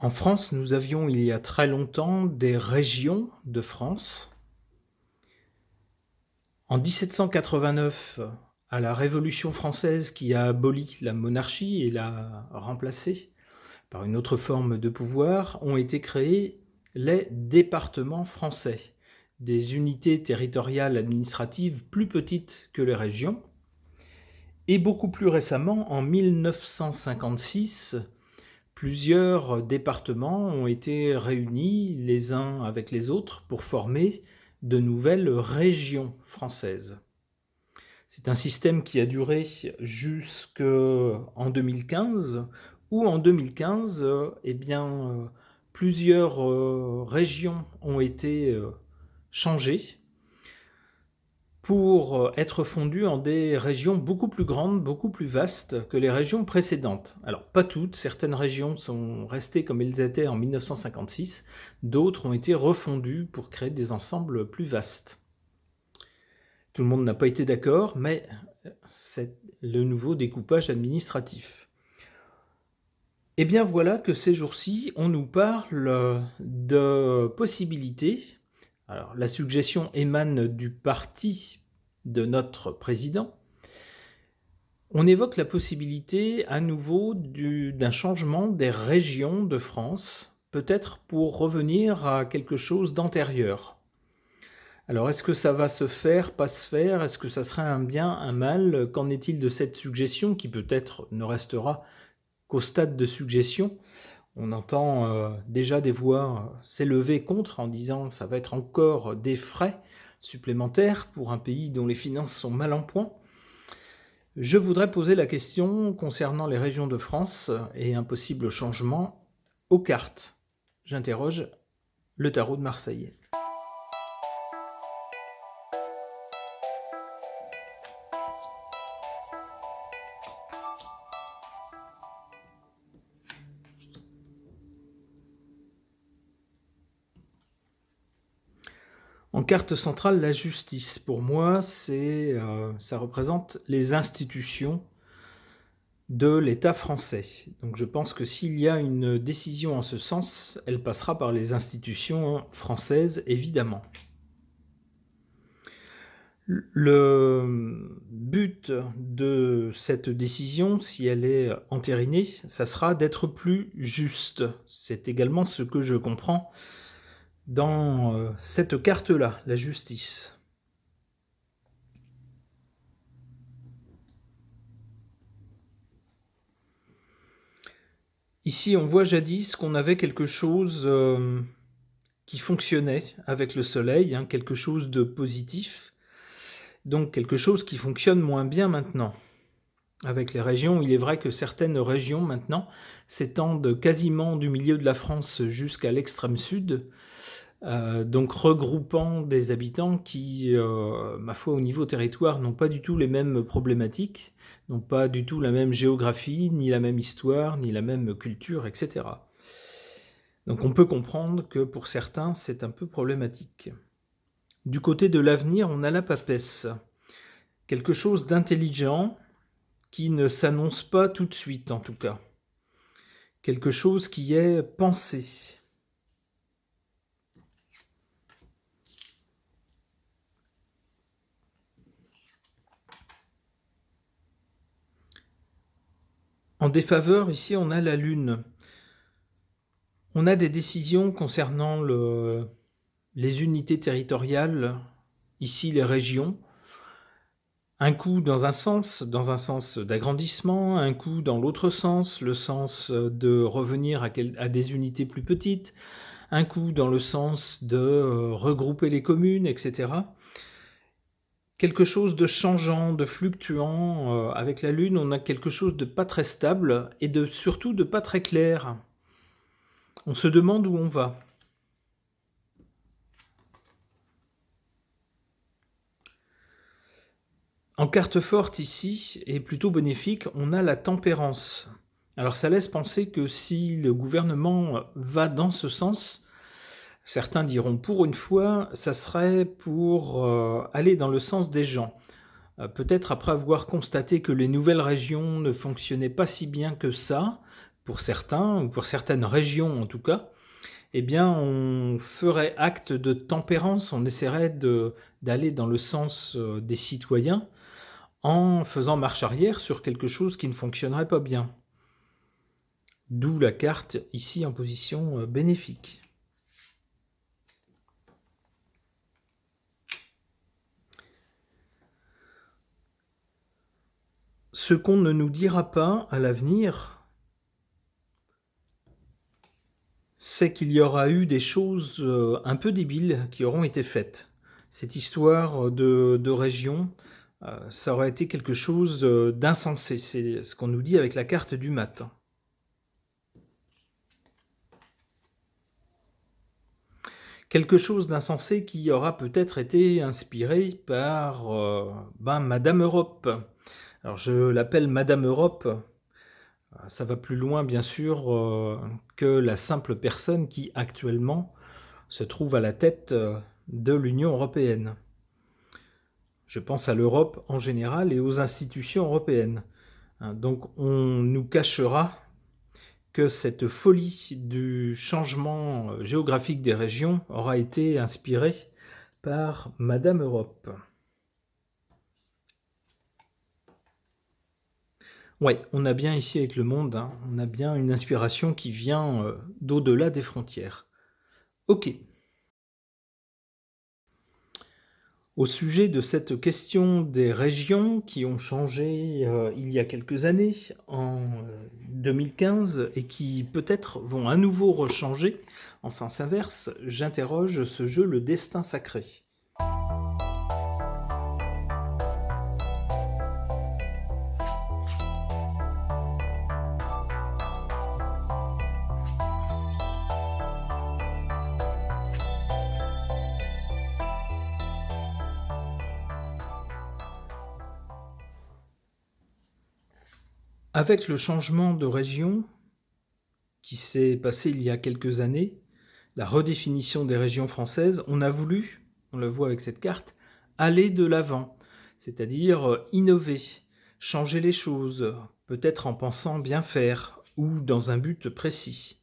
En France, nous avions il y a très longtemps des régions de France. En 1789, à la Révolution française qui a aboli la monarchie et l'a remplacée par une autre forme de pouvoir, ont été créés les départements français, des unités territoriales administratives plus petites que les régions. Et beaucoup plus récemment, en 1956, plusieurs départements ont été réunis les uns avec les autres pour former de nouvelles régions françaises. C'est un système qui a duré jusqu'en 2015, où en 2015, plusieurs régions ont été changées pour être fondues en des régions beaucoup plus grandes, beaucoup plus vastes que les régions précédentes. Alors, pas toutes, certaines régions sont restées comme elles étaient en 1956, d'autres ont été refondues pour créer des ensembles plus vastes. Tout le monde n'a pas été d'accord, mais c'est le nouveau découpage administratif. Eh bien voilà que ces jours-ci, on nous parle de possibilités. Alors, la suggestion émane du parti de notre président. On évoque la possibilité à nouveau d'un changement des régions de France, peut-être pour revenir à quelque chose d'antérieur. Alors, est-ce que ça va se faire, pas se faire? Est-ce que ça serait un bien, un mal? Qu'en est-il de cette suggestion qui peut-être ne restera qu'au stade de suggestion? On entend déjà des voix s'élever contre en disant que ça va être encore des frais supplémentaires pour un pays dont les finances sont mal en point. Je voudrais poser la question concernant les régions de France et un possible changement aux cartes. J'interroge le tarot de Marseille. En carte centrale, la justice, pour moi, ça représente les institutions de l'État français. Donc je pense que s'il y a une décision en ce sens, elle passera par les institutions françaises, évidemment. Le but de cette décision, si elle est entérinée, ça sera d'être plus juste. C'est également ce que je comprends dans cette carte-là, la justice. Ici, on voit jadis qu'on avait quelque chose qui fonctionnait avec le soleil, quelque chose de positif, donc quelque chose qui fonctionne moins bien maintenant. Avec les régions, il est vrai que certaines régions maintenant s'étendent quasiment du milieu de la France jusqu'à l'extrême sud, donc regroupant des habitants qui, ma foi, au niveau territoire, n'ont pas du tout les mêmes problématiques, n'ont pas du tout la même géographie, ni la même histoire, ni la même culture, etc. Donc on peut comprendre que pour certains, c'est un peu problématique. Du côté de l'avenir, on a la papesse. Quelque chose d'intelligent qui ne s'annonce pas tout de suite, en tout cas. Quelque chose qui est pensé. En défaveur, ici, on a la Lune. On a des décisions concernant les unités territoriales, ici les régions. Un coup dans un sens d'agrandissement, un coup dans l'autre sens, le sens de revenir à des unités plus petites, un coup dans le sens de regrouper les communes, etc. Quelque chose de changeant, de fluctuant. Avec la Lune, on a quelque chose de pas très stable et surtout de pas très clair. On se demande où on va. En carte forte ici, et plutôt bénéfique, on a la tempérance. Alors ça laisse penser que si le gouvernement va dans ce sens, certains diront pour une fois, ça serait pour aller dans le sens des gens. Peut-être après avoir constaté que les nouvelles régions ne fonctionnaient pas si bien que ça, pour certains, ou pour certaines régions en tout cas, eh bien, on ferait acte de tempérance, on essaierait d'aller dans le sens des citoyens en faisant marche arrière sur quelque chose qui ne fonctionnerait pas bien. D'où la carte ici en position bénéfique. Ce qu'on ne nous dira pas à l'avenir, c'est qu'il y aura eu des choses un peu débiles qui auront été faites. Cette histoire de région, ça aurait été quelque chose d'insensé. C'est ce qu'on nous dit avec la carte du matin. Quelque chose d'insensé qui aura peut-être été inspiré par Madame Europe. Alors je l'appelle Madame Europe, ça va plus loin bien sûr que la simple personne qui actuellement se trouve à la tête de l'Union européenne. Je pense à l'Europe en général et aux institutions européennes. Donc on nous cachera que cette folie du changement géographique des régions aura été inspirée par Madame Europe. Ouais, on a bien ici avec le monde, on a bien une inspiration qui vient d'au-delà des frontières. Ok. Au sujet de cette question des régions qui ont changé il y a quelques années, en 2015, et qui peut-être vont à nouveau rechanger en sens inverse, j'interroge ce jeu Le Destin Sacré. Avec le changement de région qui s'est passé il y a quelques années, la redéfinition des régions françaises, on a voulu, on le voit avec cette carte, aller de l'avant, c'est-à-dire innover, changer les choses, peut-être en pensant bien faire ou dans un but précis.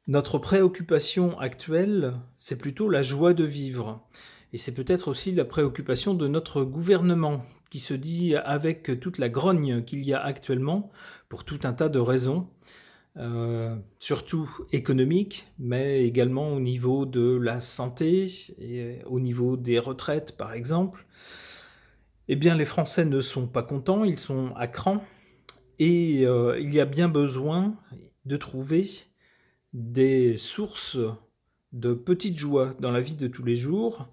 Notre préoccupation actuelle, c'est plutôt la joie de vivre. Et c'est peut-être aussi la préoccupation de notre gouvernement, qui se dit, avec toute la grogne qu'il y a actuellement, pour tout un tas de raisons, surtout économiques, mais également au niveau de la santé, et au niveau des retraites par exemple, eh bien les Français ne sont pas contents, ils sont à cran, et il y a bien besoin de trouver des sources de petites joies dans la vie de tous les jours.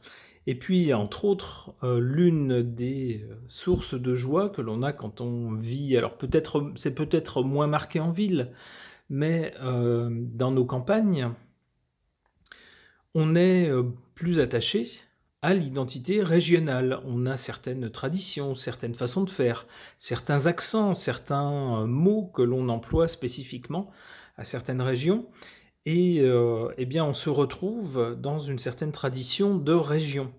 Et puis, entre autres, l'une des sources de joie que l'on a quand on vit, alors peut-être, c'est peut-être moins marqué en ville, mais dans nos campagnes, on est plus attaché à l'identité régionale. On a certaines traditions, certaines façons de faire, certains accents, certains mots que l'on emploie spécifiquement à certaines régions. Et eh bien, on se retrouve dans une certaine tradition de région.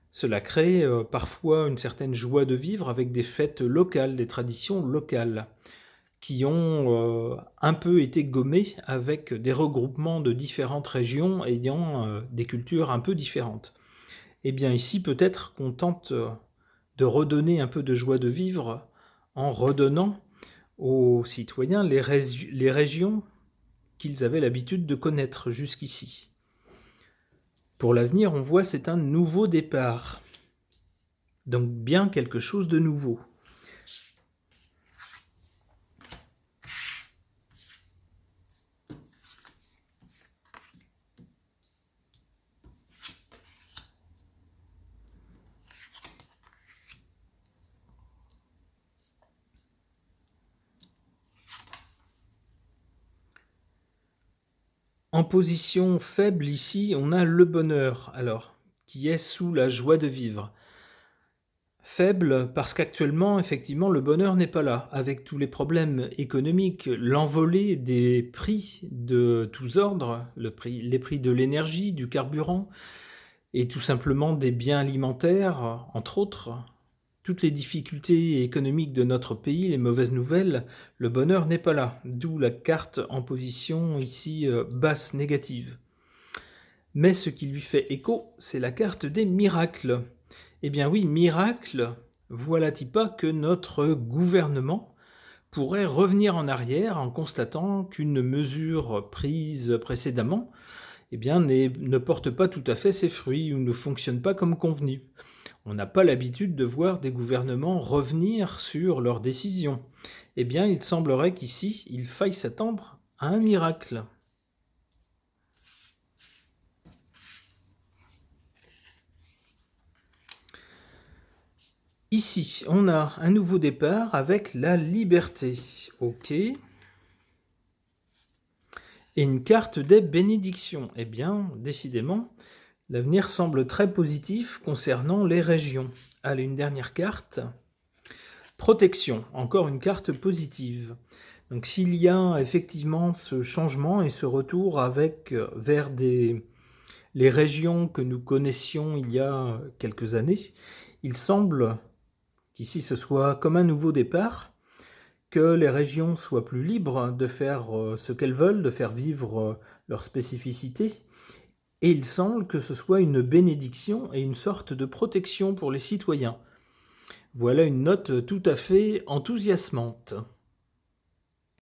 Cela crée parfois une certaine joie de vivre avec des fêtes locales, des traditions locales, qui ont un peu été gommées avec des regroupements de différentes régions ayant des cultures un peu différentes. Eh bien ici, peut-être qu'on tente de redonner un peu de joie de vivre en redonnant aux citoyens les régions qu'ils avaient l'habitude de connaître jusqu'ici. Pour l'avenir, on voit c'est un nouveau départ. Donc bien quelque chose de nouveau. En position faible ici, on a le bonheur, alors, qui est sous la joie de vivre. Faible parce qu'actuellement, effectivement, le bonheur n'est pas là. Avec tous les problèmes économiques, l'envolée des prix de tous ordres, les prix de l'énergie, du carburant, et tout simplement des biens alimentaires, entre autres, toutes les difficultés économiques de notre pays, les mauvaises nouvelles, le bonheur n'est pas là. D'où la carte en position ici basse, négative. Mais ce qui lui fait écho, c'est la carte des miracles. Eh bien oui, miracle, voilà-t-il pas que notre gouvernement pourrait revenir en arrière en constatant qu'une mesure prise précédemment eh bien, ne porte pas tout à fait ses fruits ou ne fonctionne pas comme convenu. On n'a pas l'habitude de voir des gouvernements revenir sur leurs décisions. Eh bien, il semblerait qu'ici, il faille s'attendre à un miracle. Ici, on a un nouveau départ avec la liberté. OK. Et une carte des bénédictions. Eh bien, décidément, l'avenir semble très positif concernant les régions. Allez, une dernière carte. Protection, encore une carte positive. Donc s'il y a effectivement ce changement et ce retour vers les régions que nous connaissions il y a quelques années, il semble qu'ici ce soit comme un nouveau départ, que les régions soient plus libres de faire ce qu'elles veulent, de faire vivre leurs spécificités, et il semble que ce soit une bénédiction et une sorte de protection pour les citoyens. Voilà une note tout à fait enthousiasmante.